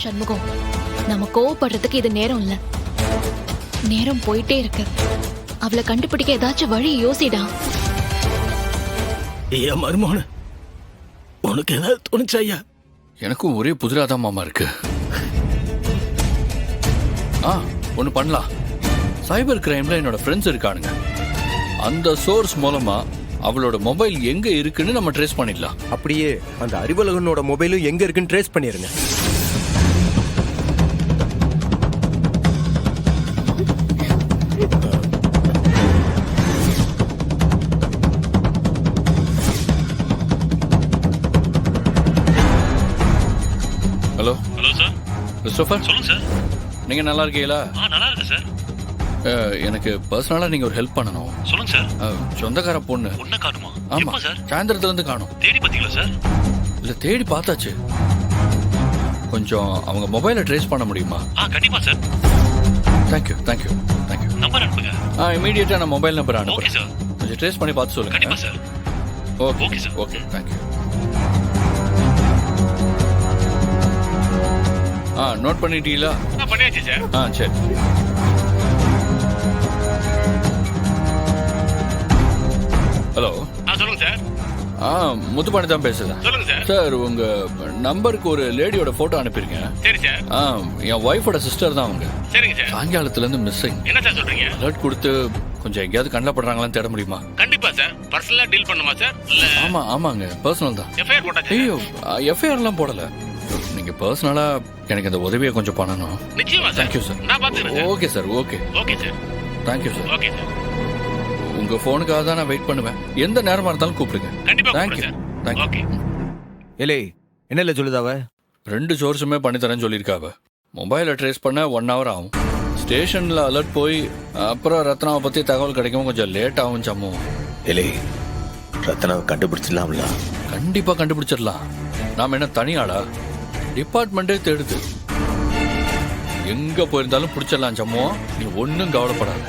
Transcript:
சண்முகம், நம்ம கோவப்படுறதுக்கு இது நேரம் இல்ல. நேரம் போயிட்டே இருக்கு. அவளை கண்டுபிடிக்க ஏதாச்சும் வழி யோசிடா. ஏன் மருமோன உனக்கு ஏதாவது தோணுச்சா ஐயா? எனக்கும் ஒரே புதிராதான் மாமா இருக்கு. ஒண்ணு பண்ணலாம். சைபர் கிரைம்ல என்னோட ஃப்ரெண்ட்ஸ் இருக்கானுங்க. அந்த சோர்ஸ் மூலமா அவளோட மொபைல் எங்க இருக்குன்னு நம்ம ட்ரேஸ் பண்ணிடலாம். அப்படியே அந்த அறிவழகனோட மொபைலும் எங்க இருக்குன்னு ட்ரேஸ் பண்ணிருங்க. Hello hello sir. கிறிஸ்டோபர், சொல்லுங்க சார். நீங்க நல்லா இருக்கீங்களா? நல்லா இருக்கு சார். எனக்கு பர்சனலா நீங்க ஒரு ஹெல்ப் பண்ணணும். சொல்லுங்க சார். சொந்தக்கார பொண்ணு. பொண்ணை காணுமா? ஆமா எப்போ சார்? சாயந்தரத்துல இருந்து காணும். தேடி பாத்தீங்களா சார்? இல்ல, தேடி பார்த்தாச்சு. கொஞ்சம் அவங்க மொபைலை ட்ரேஸ் பண்ண முடியுமா? கண்டிப்பா sir. Thank you thank you thank you. Number அனுப்புங்க. இமீடியட்டா நான் மொபைல் நம்பர் ஓகே அனுப்புறேன். சார். கொஞ்சம் ட்ரேஸ் பண்ணி பார்த்து சொல்லுங்க. கண்டிப்பா sir. Okay okay sir. Okay thank you. Note பண்ணிட்டீங்களா? பண்ணியாச்சு சார். சரி. ஹலோ. சொல்லுங்க சார். முத்துப்பாண்டி தான் பேசுறேன். சொல்லுங்க சார். சார், உங்க நம்பருக்கு ஒரு லேடியோட போட்டோ அனுப்பியிருக்கேன். சரி சார். என் ஒய்ஃபோட சிஸ்டர் தான் அவங்க. சரிங்க சார். சாயங்காலத்துல இருந்து மிஸ்ஸிங். என்ன சார் சொல்றீங்க? அலர்ட் கொடுத்து கொஞ்சம் எங்கேயாவது கண்ணில் படுறாங்களான்னு தேட முடியுமா? கண்டிப்பா சார். பர்சனலா டீல் பண்ணுமா சார்? இல்ல ஆமாங்க, பர்சனல் தான். எஃப்ஐஆர் போட்டாச்சு. ஐயோ, எஃப்ஐஆர்லாம் போடல. நீங்க பர்சனலா எனக்கு இந்த உதவியை கொஞ்சம் பண்ணணும். நிச்சயமா சார். Thank you sir. நான் பாத்துக்கிறேன். Okay sir. Okay okay sir. Thank you sir. Okay sir. உங்க போனுக்காக தான் நான் வெயிட் பண்ணுவேன். எந்த நேரமா இருந்தாலும் கூப்பிடுங்க. கண்டிப்பா தேங்க்யூ சார். தேங்க்யூ. ஓகே. ஏலே, என்னல சொல்லுதாவ? 2 சோர்ஸுமே பண்ணித்தரேன்னு சொல்லியிருக்காவ. மொபைலை ட்ரேஸ் பண்ண 1 hour ஆகும். ஸ்டேஷனில் அலர்ட் போய் அப்புறம் ரத்னாவை பற்றி தகவல் கிடைக்கும் கொஞ்சம் லேட் ஆகும். சம்மு, ஏலே, ரத்னாவை கண்டுபிடிச்சிடலாம்ல? கண்டிப்பாக கண்டுபிடிச்சிடலாம். நாம் என்ன தனியாளா? டிபார்ட்மெண்ட்டே தேடுது. எங்கே போயிருந்தாலும் பிடிச்சிடலாம். சம்மு, நீ ஒன்றும் கவலைப்படாது.